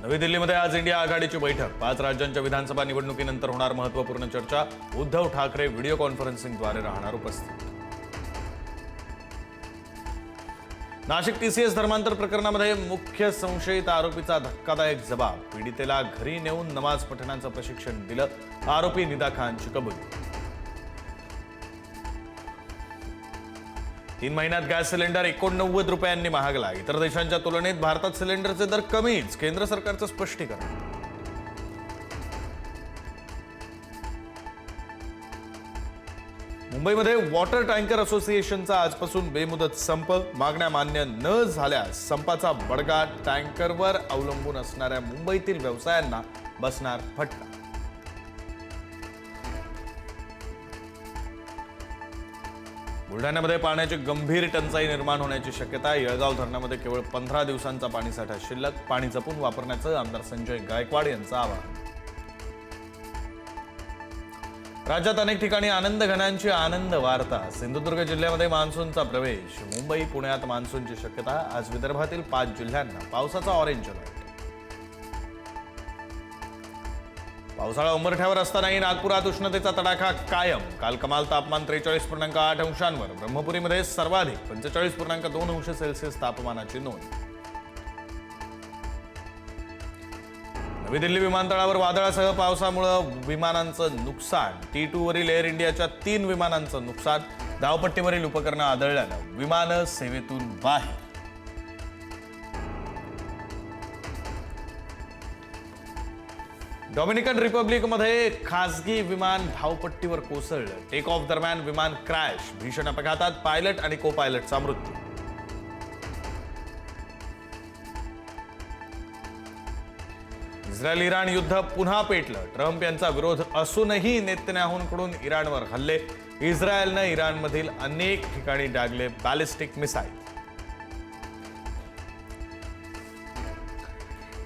नवी दिल्लीमध्ये आज इंडिया आघाडीची बैठक। 5 राज्यांच्या विधानसभा निवडणुकीनंतर होणार महत्त्वपूर्ण चर्चा। उद्धव ठाकरे व्हिडिओ कॉन्फरन्सिंगद्वारे राहणार उपस्थित। नाशिक टीसीएस धर्मांतर प्रकरणामध्ये मुख्य संशयित आरोपीचा धक्कादायक जबाब। पीडितेला घरी नेऊन नमाज पठणाचं प्रशिक्षण दिलं। आरोपी निदा खानची कबुली। 3 महिन्यात गॅस सिलेंडर 89 रुपयांनी महागला। इतर देशांच्या तुलनेत भारतात सिलेंडरचे दर कमीच, केंद्र सरकारचं स्पष्टीकरण। मुंबईमध्ये वॉटर टँकर असोसिएशनचा आजपासून बेमुदत संप। मागण्या मान्य न झाल्यास संपाचा बडगा। टँकरवर अवलंबून असणाऱ्या मुंबईतील व्यवसायांना बसणार फटका। बुलढाण्यामध्ये पाण्याची गंभीर टंचाई निर्माण होण्याची शक्यता। येळगाव धरणामध्ये केवळ 15 दिवसांचा पाणीसाठा शिल्लक। पाणी जपून वापरण्याचं आमदार संजय गायकवाड यांचं आवाहन। राज्यात अनेक ठिकाणी आनंद घनांची आनंद वार्ता। सिंधुदुर्ग जिल्ह्यामध्ये मान्सूनचा प्रवेश। मुंबई पुण्यात मान्सूनची शक्यता। आज विदर्भातील 5 जिल्ह्यांना पावसाचा ऑरेंज अलर्ट। पावसाळा उंबरठ्यावर असतानाही नागपुरात उष्णतेचा तडाखा कायम। काल कमाल तापमान 43.8 अंशांवर। ब्रह्मपुरीमध्ये सर्वाधिक 45.2 अंश सेल्सिअस तापमानाची नोंद। नवी दिल्ली विमानतळावर वादळासह पावसामुळे विमानांचं नुकसान। T2 वरील एअर इंडियाच्या 3 विमानांचं नुकसान। धावपट्टीवरील उपकरणं आदळल्यानं विमान सेवेतून बाहेर। डॉमिनिकन रिपब्लिकमध्ये खासगी विमान धावपट्टीवर कोसळलं। टेक ऑफ दरम्यान विमान क्रॅश। भीषण अपघातात पायलट आणि को पायलटचा मृत्यू। इस्रायल इराण युद्ध पुन्हा पेटलं। ट्रम्प यांचा विरोध असूनही नेतन्याहूंकडून इराणवर हल्ले। इस्रायलनं इराणमधील अनेक ठिकाणी डागले बॅलिस्टिक मिसाईल।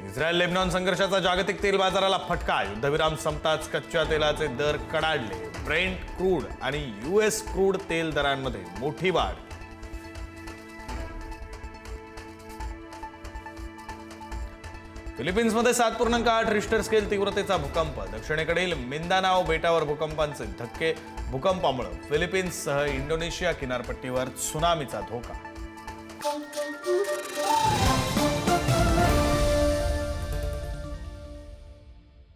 इस्रायल लेबनॉन संघर्षाचा जागतिक तेल बाजाराला फटका। युद्धविराम संपताच कच्च्या तेलाचे दर कडाडले। ब्रेंट क्रूड आणि यूएस क्रूड तेल दरांमध्ये मोठी वाढ। फिलिपिन्समध्ये 7.8 रिश्टर स्केल तीव्रतेचा भूकंप। दक्षिणेकडील मिंदानाओ बेटावर भूकंपांचे धक्के। भूकंपामुळे फिलिपिन्ससह इंडोनेशिया किनारपट्टीवर त्सुनामीचा धोका।